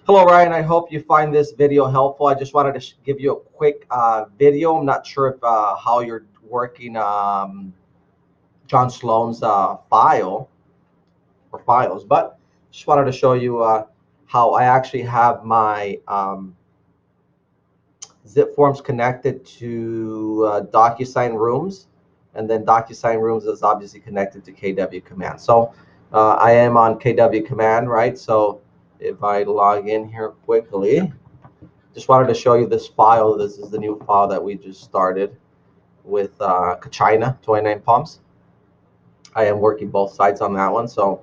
Hello, Ryan. I hope you find this video helpful. I just wanted to give you a quick video. I'm not sure if how you're working John Sloan's file or files, but just wanted to show you how I actually have my zip forms connected to Docusign Rooms, and then Docusign Rooms is obviously connected to KW Command. So I am on KW Command, right? So if I log in here quickly, just wanted to show you this file. This is the new file that we just started with Kachina 29 Palms. I am working both sides on that one, so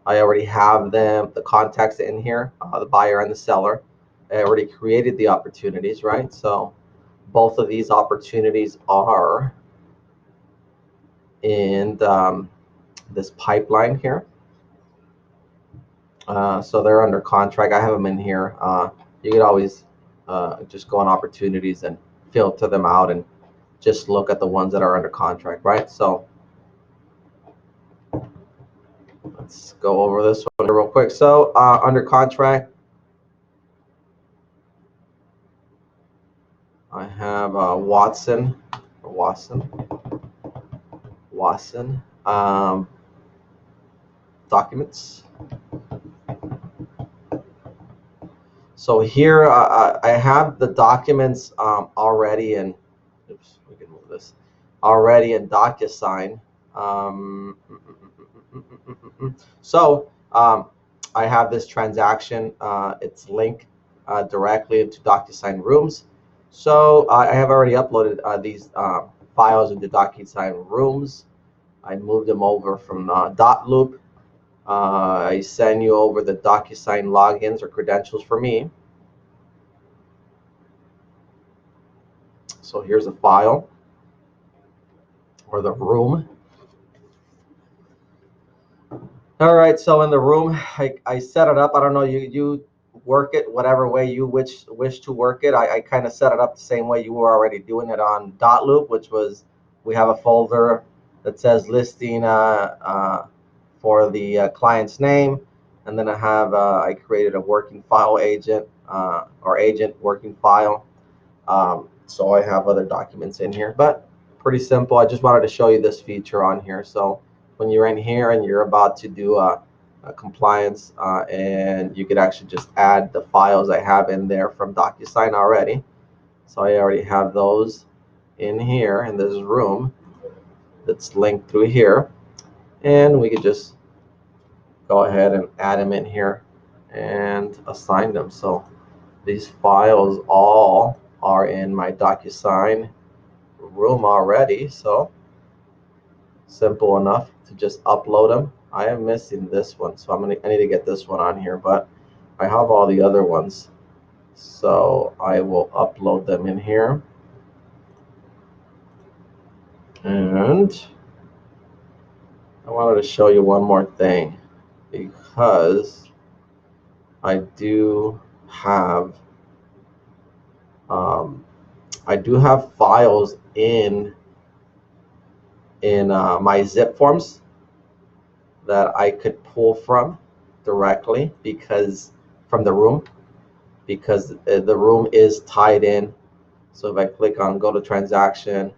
I already have the contacts in here, the buyer and the seller. I already created the opportunities, right? So both of these opportunities are in this pipeline here. So they're under contract. I have them in here. You could always just go on opportunities and filter them out and just look at the ones that are under contract, right? So let's go over this one real quick. So under contract, I have Watson documents. So here I have the documents already in. Oops, we can move this. Already in Docusign. So I have this transaction. It's linked directly into Docusign Rooms. So I have already uploaded these files into Docusign Rooms. I moved them over from .loop. I send you over the Docusign logins or credentials for me. So here's a file or the room. All right, so in the room, I set it up. I don't know, you work it whatever way you wish to work it. I kind of set it up the same way you were already doing it on .loop, which was we have a folder that says listing for the client's name, and then I created a working file agent or agent working file. So I have other documents in here, but pretty simple. I just wanted to show you this feature on here. So when you're in here and you're about to do a compliance, and you could actually just add the files I have in there from Docusign already. So I already have those in here in this room that's linked through here, and we could just go ahead and add them in here and assign them. So these files all are in my Docusign room already, so simple enough to just upload them. I am missing this one, so I need to get this one on here, but I have all the other ones, so I will upload them in here. And I wanted to show you one more thing, because I do have files in my zip forms that I could pull from directly from the room, because the room is tied in. So if I click on go to transaction,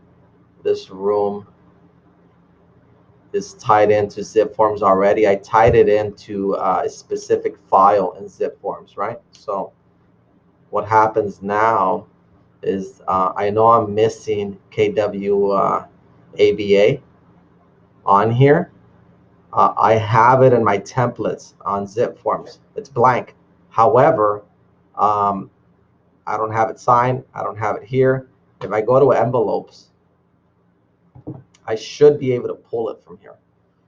this room is tied into zip forms already. I tied it into a specific file in zip forms, right? So what happens now is I know I'm missing KW ABA on here. I have it in my templates on zip forms. It's blank. However, I don't have it signed. I don't have it here. If I go to envelopes, I should be able to pull it from here.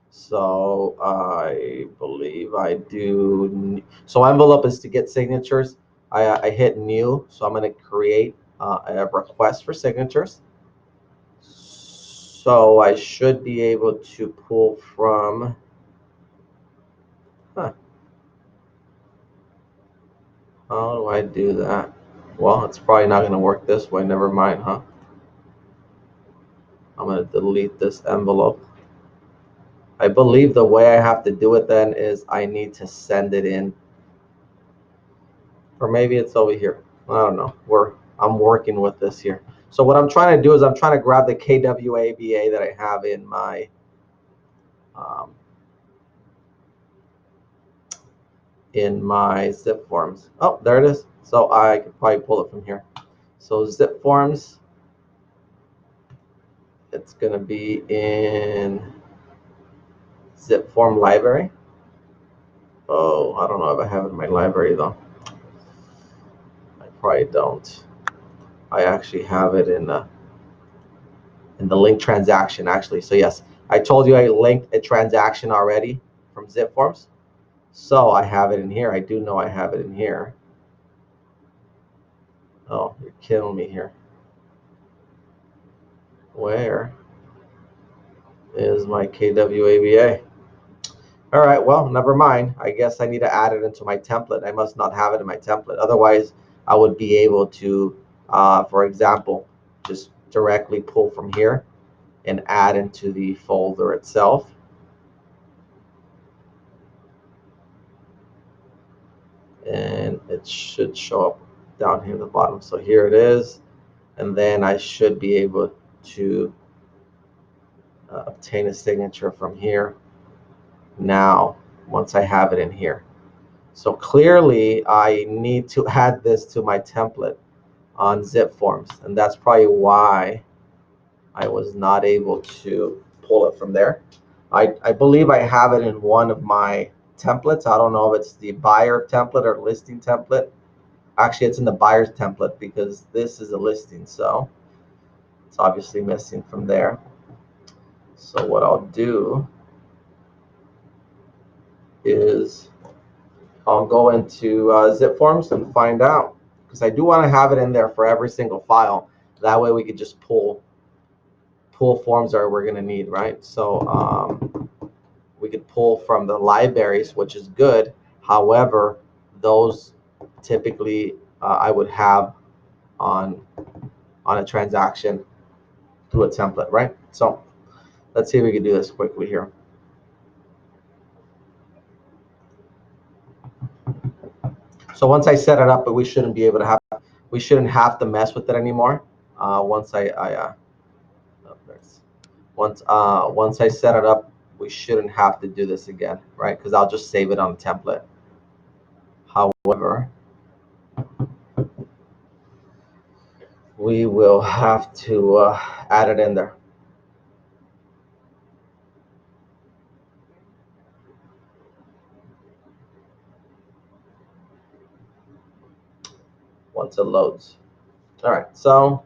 So I believe I do. So envelope is to get signatures. I hit new. So I'm going to create a request for signatures. So I should be able to pull from. Huh. How do I do that? Well, it's probably not going to work this way. Never mind, huh? I'm going to delete this envelope. I believe the way I have to do it then is I need to send it in or maybe it's over here. I don't know. I'm working with this here. So what I'm trying to do is I'm trying to grab the KWABA that I have um, in my zip forms. Oh, there it is. So I could probably pull it from here. So zip forms, it's going to be in zip form library. Oh, I don't know if I have it in my library though. I probably don't. I actually have it in the link transaction actually. So yes, I told you I linked a transaction already from zip forms. So I have it in here. I do know I have it in here. Oh, you're killing me here. Where is my KWABA? All right, well, never mind. I guess I need to add it into my template. I must not have it in my template. Otherwise, I would be able to, for example, just directly pull from here and add into the folder itself. And it should show up down here at the bottom. So here it is. And then I should be able to obtain a signature from here now once I have it in here. So clearly I need to add this to my template on zip forms, and that's probably why I was not able to pull it from there. I believe I have it in one of my templates. I don't know if it's the buyer template or listing template. Actually, it's in the buyer's template because this is a listing, so it's obviously missing from there. So what I'll do is I'll go into zip forms and find out, because I do want to have it in there for every single file. That way we could just pull forms that we're going to need, right? So we could pull from the libraries, which is good. However, those typically I would have on a transaction through a template, right? So let's see if we can do this quickly here. So once I set it up, but we shouldn't have to mess with it anymore. Once once I set it up, we shouldn't have to do this again, right? Because I'll just save it on a template. However, we will have to add it in there. Once it loads. All right, so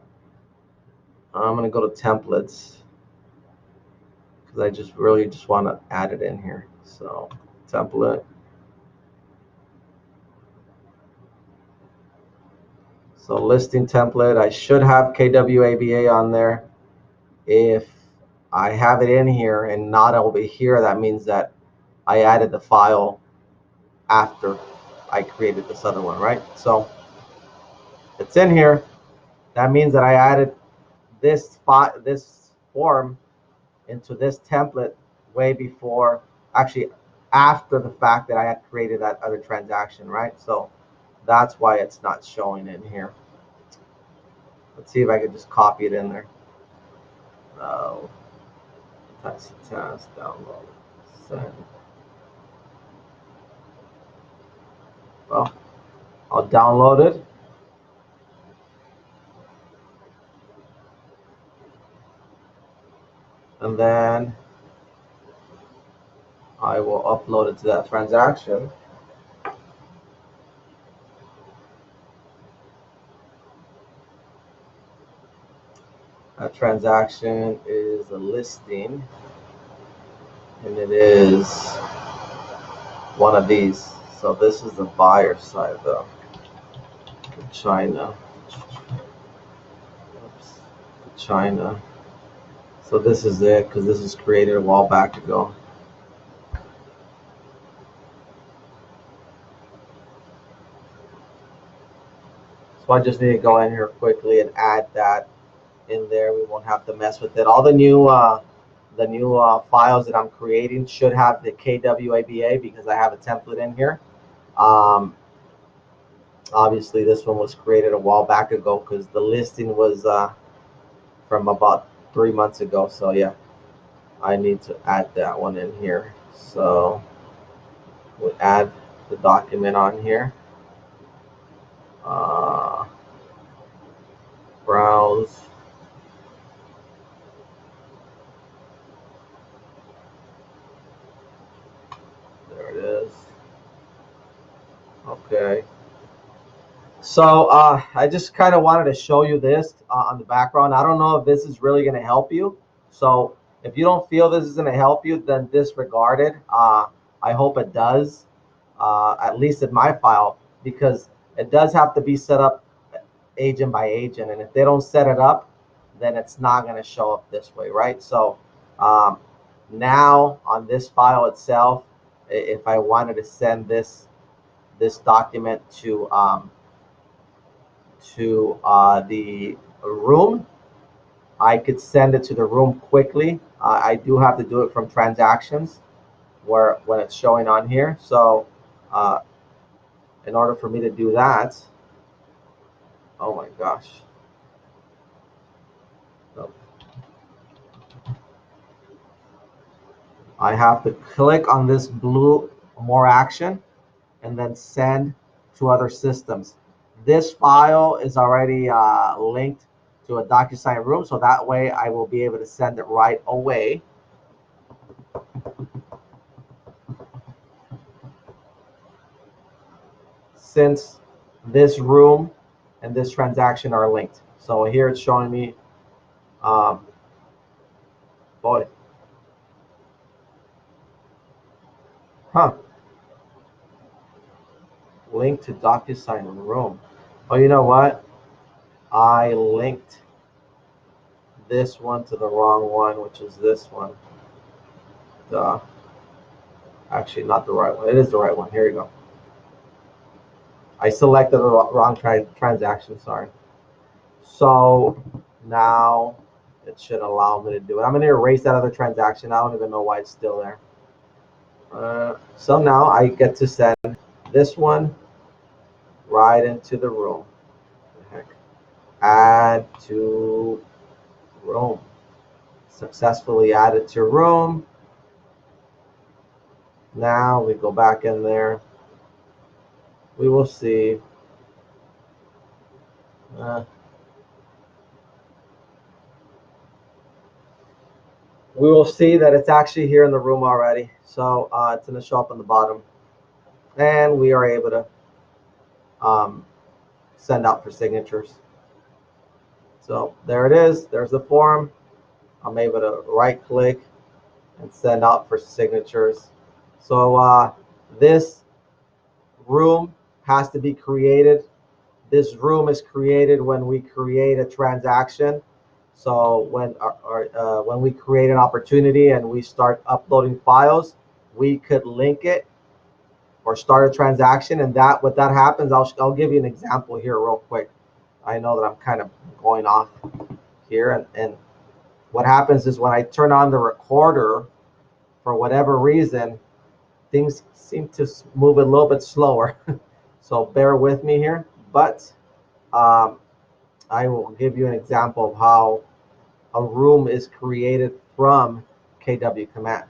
I'm gonna go to templates because I just really want to add it in here. So template. So listing template, I should have KWABA on there. If I have it in here and not over here, that means that I added the file after I created this other one, right? So it's in here. That means that I added this form into this template way before, actually after the fact that I had created that other transaction, right? So that's why it's not showing in here. Let's see if I can just copy it in there. Test, download, send. Well, I'll download it. And then I will upload it to that transaction. That transaction is a listing, and it is one of these. So this is the buyer side though. China. Oops. China. So this is it, because this was created a while back ago. So I just need to go in here quickly and add that in there. We won't have to mess with it. All the new files that I'm creating should have the KWABA because I have a template in here. Um, Obviously, this one was created a while back ago because the listing was from about 3 months ago. So yeah, I need to add that one in here. So we add the document on here. Uh, Browse. There it is. Okay. So I just kind of wanted to show you this on the background. I don't know if this is really going to help you. So if you don't feel this is going to help you, then disregard it. I hope it does, at least in my file, because it does have to be set up agent by agent. And if they don't set it up, then it's not going to show up this way, right? So um, now on this file itself, if I wanted to send this document to the room, I could send it to the room quickly. I do have to do it from transactions where when it's showing on here. So uh, in order for me to do that, oh my gosh, no, I have to click on this blue more action and then send to other systems. This file is already linked to a Docusign room, so that way I will be able to send it right away. Since this room and this transaction are linked. So here it's showing me, um, boy, huh, link to Docusign room. Oh, you know what? I linked this one to the wrong one, which is this one. Duh. Actually, not the right one. It is the right one. Here you go. I selected the wrong transaction. Sorry. So now it should allow me to do it. I'm going to erase that other transaction. I don't even know why it's still there. So now I get to send this one right into the room. What the heck? Add to room. Successfully added to room. Now we go back in there. We will see. Uh, we will see that it's actually here in the room already. So it's going to show up on the bottom. And we are able to um, send out for signatures. So there it is. There's the form. I'm able to right click and send out for signatures. So this room has to be created. This room is created when we create a transaction. So when we create an opportunity and we start uploading files, we could link it or start a transaction. And that what that happens, I'll give you an example here real quick. I know that I'm kind of going off here, and what happens is when I turn on the recorder, for whatever reason, things seem to move a little bit slower. So bear with me here, but um, I will give you an example of how a room is created from KW command.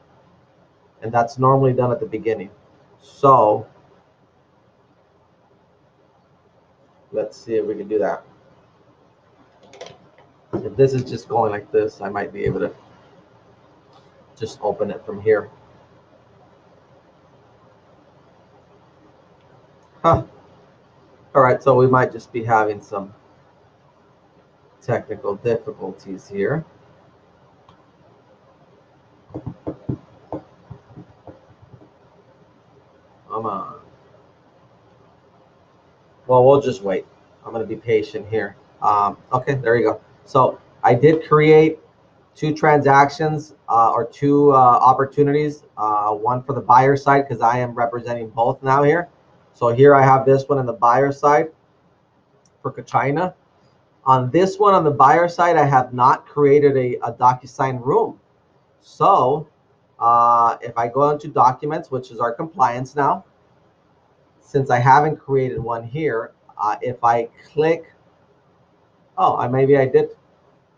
And that's normally done at the beginning. So let's see if we can do that. If this is just going like this, I might be able to just open it from here. Huh. All right, so we might just be having some technical difficulties here. Come on. Well, we'll just wait. I'm going to be patient here. Okay, there you go. So I did create two transactions or two opportunities, one for the buyer side because I am representing both now here. So here I have this one on the buyer side for China. On this one on the buyer side, I have not created a Docusign room. So if I go into documents, which is our compliance now, since I haven't created one here, If I click, oh, maybe I did.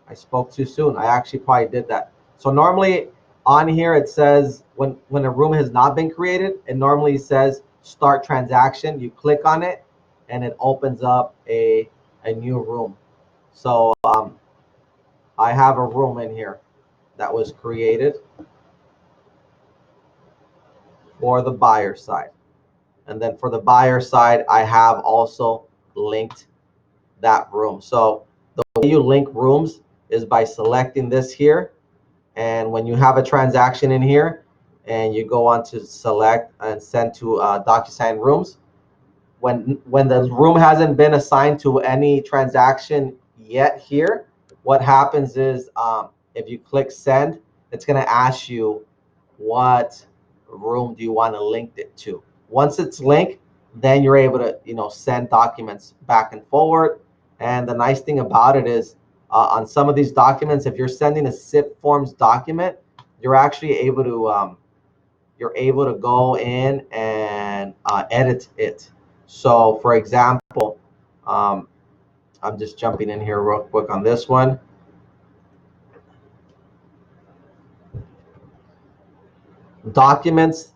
I spoke too soon. I actually probably did that. So normally on here it says when a room has not been created, it normally says start transaction. You click on it and it opens up a new room. So I have a room in here that was created for the buyer side. And then for the buyer side, I have also linked that room. So the way you link rooms is by selecting this here. And when you have a transaction in here and you go on to select and send to Docusign Rooms, when the room hasn't been assigned to any transaction yet here, what happens is if you click send, it's going to ask you what room do you want to link it to. Once it's linked, then you're able to send documents back and forward. And the nice thing about it is on some of these documents, if you're sending a Zipforms document, you're actually able to go in and edit it. So for example, I'm just jumping in here real quick on this one. Documents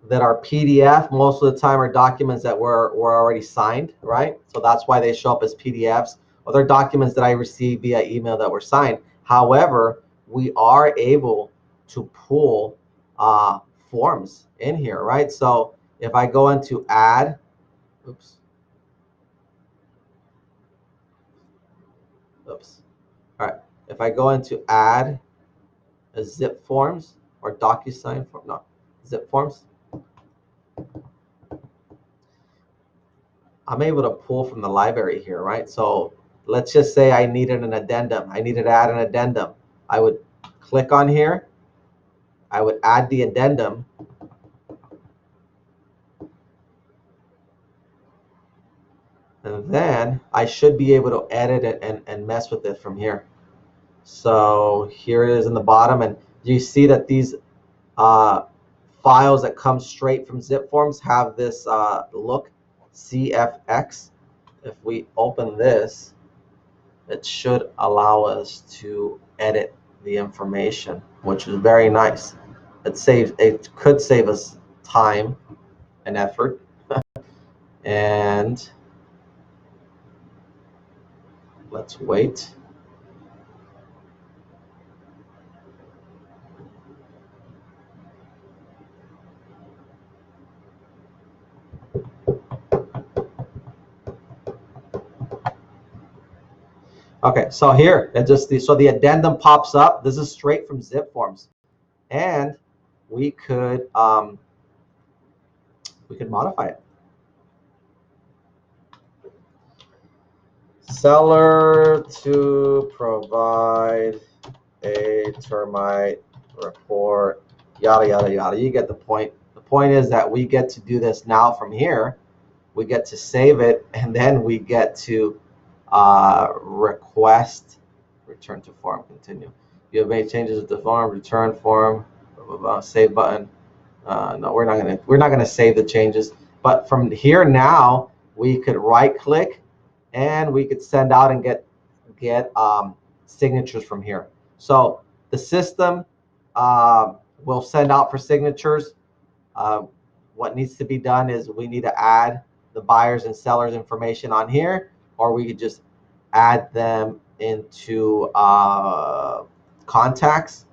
that are PDF most of the time are documents that were already signed, right? So that's why they show up as PDFs. Other documents that I received via email that were signed. However, we are able to pull forms in here, right? So if I go into add, oops. All right. If I go into add a Zipforms or Docusign form, no, Zipforms, I'm able to pull from the library here, right? So let's just say I needed an addendum. I needed to add an addendum. I would click on here. I would add the addendum. And then I should be able to edit it and mess with it from here. So here it is in the bottom. And you see that these files that come straight from Zipforms have this look, CFX. If we open this, it should allow us to edit the information, which is very nice. It could save us time and effort. And let's wait. Okay, so here so the addendum pops up. This is straight from Zipforms, and we could modify it. Seller to provide a termite report, yada yada yada. You get the point. The point is that we get to do this now from here. We get to save it, and then we get to request return to form. Continue. You have made changes to the form. Return form. Blah, blah, blah, save button. No, we're not gonna save the changes. But from here now, we could right click, and we could send out and get signatures from here. So the system will send out for signatures. What needs to be done is we need to add the buyers and sellers information on here, or we could just add them into contacts.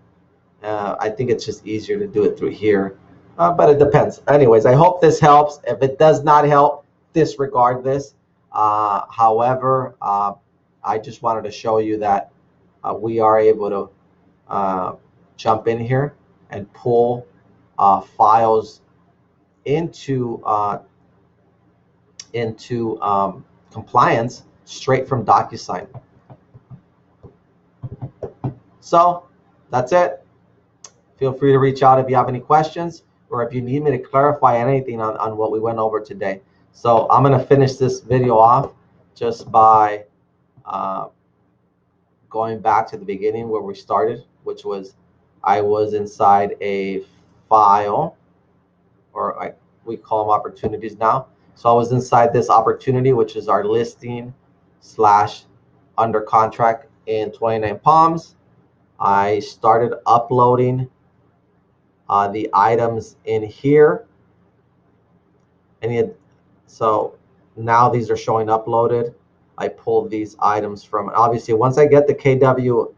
I think it's just easier to do it through here, but it depends. Anyways, I hope this helps. If it does not help, disregard this. However, I just wanted to show you that we are able to jump in here and pull files into compliance straight from Docusign. So that's it. Feel free to reach out if you have any questions, or if you need me to clarify anything on what we went over today. So I'm going to finish this video off just by going back to the beginning where we started, which was I was inside a file, or we call them opportunities now. So I was inside this opportunity, which is our listing slash under contract in 29 Palms. I started uploading the items in here, and so now these are showing uploaded. I pulled these items from, obviously once I get the KW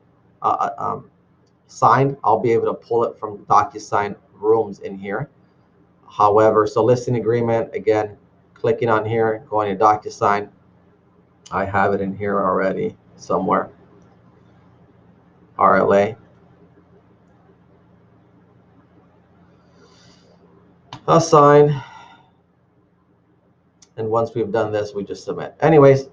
signed, I'll be able to pull it from Docusign Rooms in here. However, so listing agreement, again, clicking on here, going to Docusign. I have it in here already somewhere. RLA. Assign. And once we've done this, we just submit. Anyways,